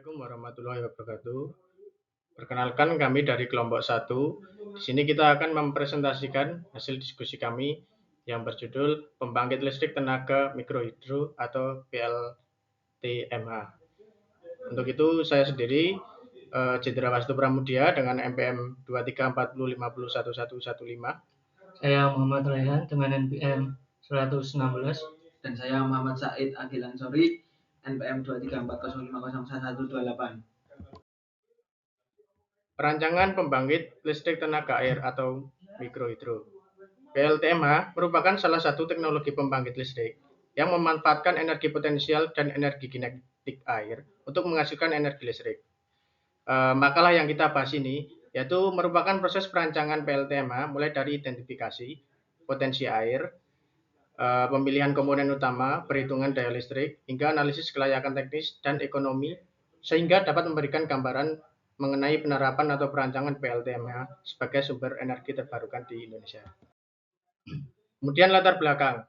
Assalamualaikum warahmatullahi wabarakatuh. Perkenalkan kami dari kelompok 1. Di sini kita akan mempresentasikan hasil diskusi kami yang berjudul Pembangkit Listrik Tenaga Mikrohidro atau PLTMH. Untuk itu saya sendiri Cendra Wastu Pramudia dengan NPM 23405011115. Saya Muhammad Raihan dengan NPM 116. Dan saya Muhammad Said Agilan Sori NPM 23405011128. Perancangan pembangkit listrik tenaga air atau mikrohidro. PLTMH merupakan salah satu teknologi pembangkit listrik yang memanfaatkan energi potensial dan energi kinetik air untuk menghasilkan energi listrik. Makalah yang kita bahas ini yaitu merupakan proses perancangan PLTMH mulai dari identifikasi potensi air, pemilihan komponen utama, perhitungan daya listrik, hingga analisis kelayakan teknis dan ekonomi sehingga dapat memberikan gambaran mengenai penerapan atau perancangan PLTMH sebagai sumber energi terbarukan di Indonesia. Kemudian latar belakang.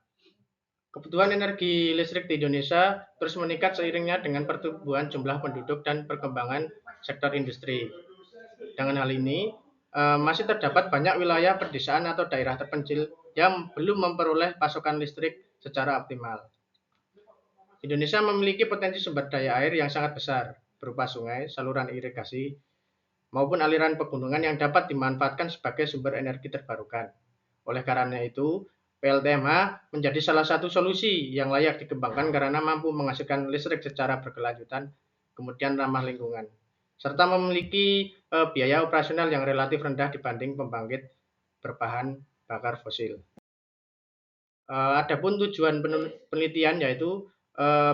Kebutuhan energi listrik di Indonesia terus meningkat seiringnya dengan pertumbuhan jumlah penduduk dan perkembangan sektor industri. Dengan hal ini, masih terdapat banyak wilayah pedesaan atau daerah terpencil yang belum memperoleh pasokan listrik secara optimal. Indonesia memiliki potensi sumber daya air yang sangat besar, berupa sungai, saluran irigasi, maupun aliran pegunungan yang dapat dimanfaatkan sebagai sumber energi terbarukan. Oleh karena itu, PLTMH menjadi salah satu solusi yang layak dikembangkan karena mampu menghasilkan listrik secara berkelanjutan, kemudian ramah lingkungan, serta memiliki biaya operasional yang relatif rendah dibanding pembangkit berbahan bakar fosil. Adapun tujuan penelitian yaitu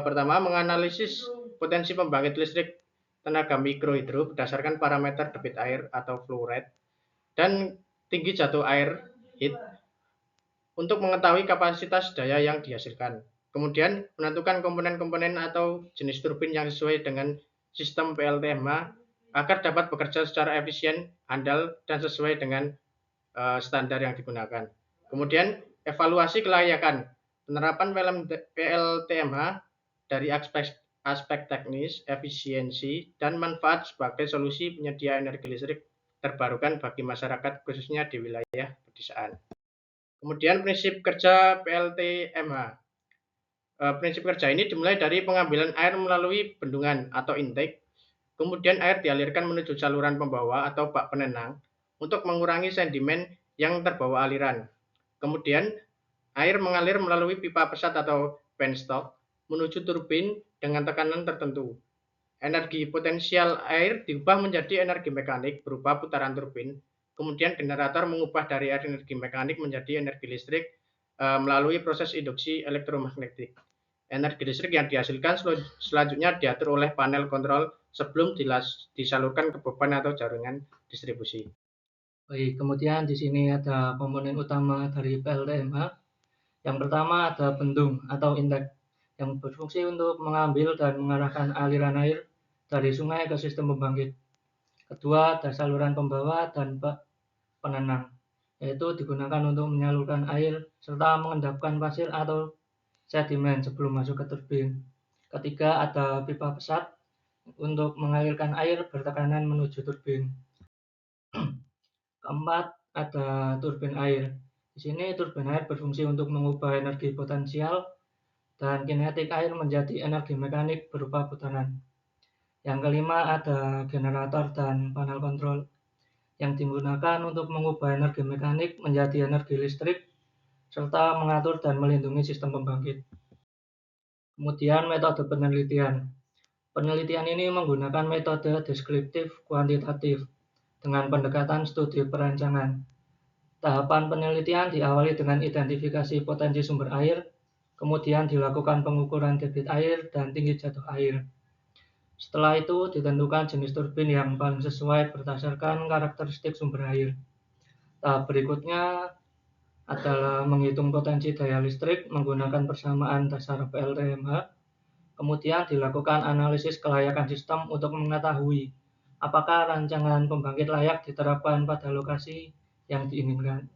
pertama menganalisis potensi pembangkit listrik tenaga mikrohidro berdasarkan parameter debit air atau flow rate dan tinggi jatuh air heat untuk mengetahui kapasitas daya yang dihasilkan. Kemudian menentukan komponen-komponen atau jenis turbin yang sesuai dengan sistem PLTMH agar dapat bekerja secara efisien, andal, dan sesuai dengan standar yang digunakan. Kemudian evaluasi kelayakan penerapan PLTMH dari aspek teknis, efisiensi, dan manfaat sebagai solusi penyedia energi listrik terbarukan bagi masyarakat khususnya di wilayah pedesaan. Kemudian prinsip kerja PLTMH. Prinsip kerja ini dimulai dari pengambilan air melalui bendungan atau intake, kemudian air dialirkan menuju saluran pembawa atau bak penenang untuk mengurangi sedimen yang terbawa aliran. Kemudian air mengalir melalui pipa pesat atau penstock menuju turbin dengan tekanan tertentu. Energi potensial air diubah menjadi energi mekanik berupa putaran turbin. Kemudian generator mengubah dari energi mekanik menjadi energi listrik melalui proses induksi elektromagnetik. Energi listrik yang dihasilkan selanjutnya diatur oleh panel kontrol sebelum disalurkan ke beban atau jaringan distribusi. Baik, kemudian di sini ada komponen utama dari PLTMH. Yang pertama ada bendung atau intake yang berfungsi untuk mengambil dan mengarahkan aliran air dari sungai ke sistem pembangkit. Kedua ada saluran pembawa dan bak penenang, yaitu digunakan untuk menyalurkan air serta mengendapkan pasir atau sedimen sebelum masuk ke turbin. Ketiga ada pipa pesat untuk mengalirkan air bertekanan menuju turbin. Keempat ada turbin air. Di sini turbin air berfungsi untuk mengubah energi potensial dan kinetik air menjadi energi mekanik berupa putaran. Yang kelima ada generator dan panel kontrol yang digunakan untuk mengubah energi mekanik menjadi energi listrik serta mengatur dan melindungi sistem pembangkit. Kemudian metode penelitian. Penelitian ini menggunakan metode deskriptif kuantitatif dengan pendekatan studi perancangan. Tahapan penelitian diawali dengan identifikasi potensi sumber air, kemudian dilakukan pengukuran debit air dan tinggi jatuh air. Setelah itu ditentukan jenis turbin yang paling sesuai berdasarkan karakteristik sumber air. Tahap berikutnya adalah menghitung potensi daya listrik menggunakan persamaan dasar PLTMH. Kemudian dilakukan analisis kelayakan sistem untuk mengetahui apakah rancangan pembangkit layak diterapkan pada lokasi yang diinginkan.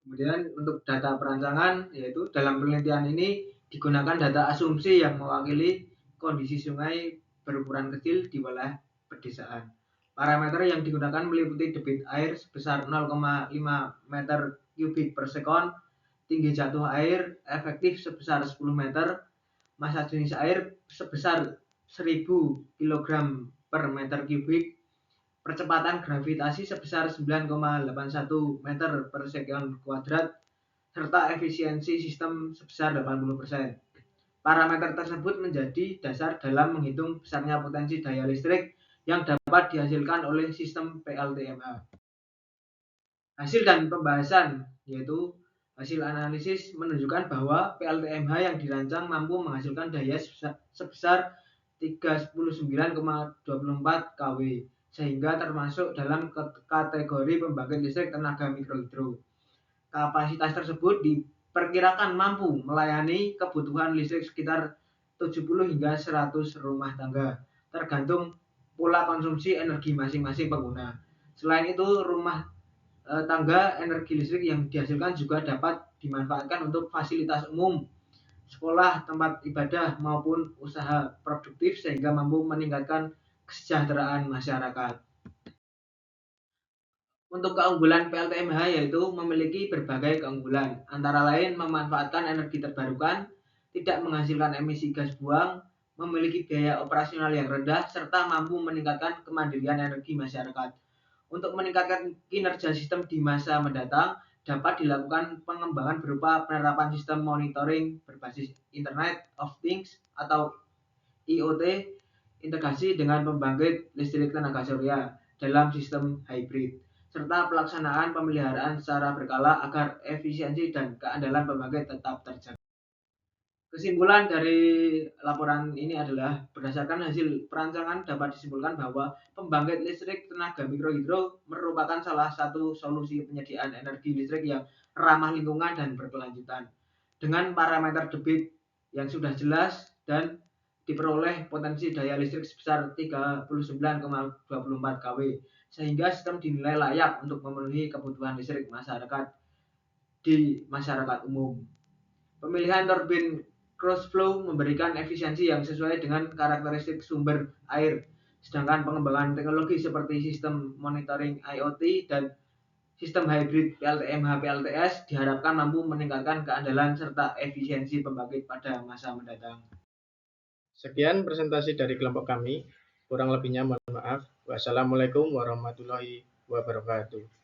Kemudian untuk data perancangan, yaitu dalam penelitian ini digunakan data asumsi yang mewakili kondisi sungai berukuran kecil di wilayah pedesaan. Parameter yang digunakan meliputi debit air sebesar 0,5 meter kubik per sekon, tinggi jatuh air efektif sebesar 10 meter, massa jenis air sebesar 1000 kg per meter kubik, percepatan gravitasi sebesar 9,81 meter per sekon kuadrat, serta efisiensi sistem sebesar 80%. Parameter tersebut menjadi dasar dalam menghitung besarnya potensi daya listrik yang dapat dihasilkan oleh sistem PLTMH. Hasil dan pembahasan, yaitu hasil analisis menunjukkan bahwa PLTMH yang dirancang mampu menghasilkan daya sebesar 39,24 kW, sehingga termasuk dalam kategori pembangkit listrik tenaga mikrohidro. Kapasitas tersebut diperkirakan mampu melayani kebutuhan listrik sekitar 70 hingga 100 rumah tangga, tergantung pola konsumsi energi masing-masing pengguna. Selain itu, rumah tangga energi listrik yang dihasilkan juga dapat dimanfaatkan untuk fasilitas umum, sekolah, tempat ibadah, maupun usaha produktif sehingga mampu meningkatkan kesejahteraan masyarakat. Untuk keunggulan PLTMH yaitu memiliki berbagai keunggulan, antara lain memanfaatkan energi terbarukan, tidak menghasilkan emisi gas buang, memiliki biaya operasional yang rendah, serta mampu meningkatkan kemandirian energi masyarakat. Untuk meningkatkan kinerja sistem di masa mendatang, dapat dilakukan pengembangan berupa penerapan sistem monitoring berbasis Internet of Things atau IoT, integrasi dengan pembangkit listrik tenaga surya dalam sistem hybrid, serta pelaksanaan pemeliharaan secara berkala agar efisiensi dan keandalan pembangkit tetap terjaga. Kesimpulan dari laporan ini adalah berdasarkan hasil perancangan dapat disimpulkan bahwa pembangkit listrik tenaga mikrohidro merupakan salah satu solusi penyediaan energi listrik yang ramah lingkungan dan berkelanjutan. Dengan parameter debit yang sudah jelas dan diperoleh potensi daya listrik sebesar 39,24 kW, sehingga sistem dinilai layak untuk memenuhi kebutuhan listrik masyarakat di masyarakat umum. Pemilihan turbin cross flow memberikan efisiensi yang sesuai dengan karakteristik sumber air, sedangkan pengembangan teknologi seperti sistem monitoring IoT dan sistem hybrid PLTMH-PLTS diharapkan mampu meningkatkan keandalan serta efisiensi pembangkit pada masa mendatang. Sekian presentasi dari kelompok kami. Kurang lebihnya mohon maaf. Wassalamualaikum warahmatullahi wabarakatuh.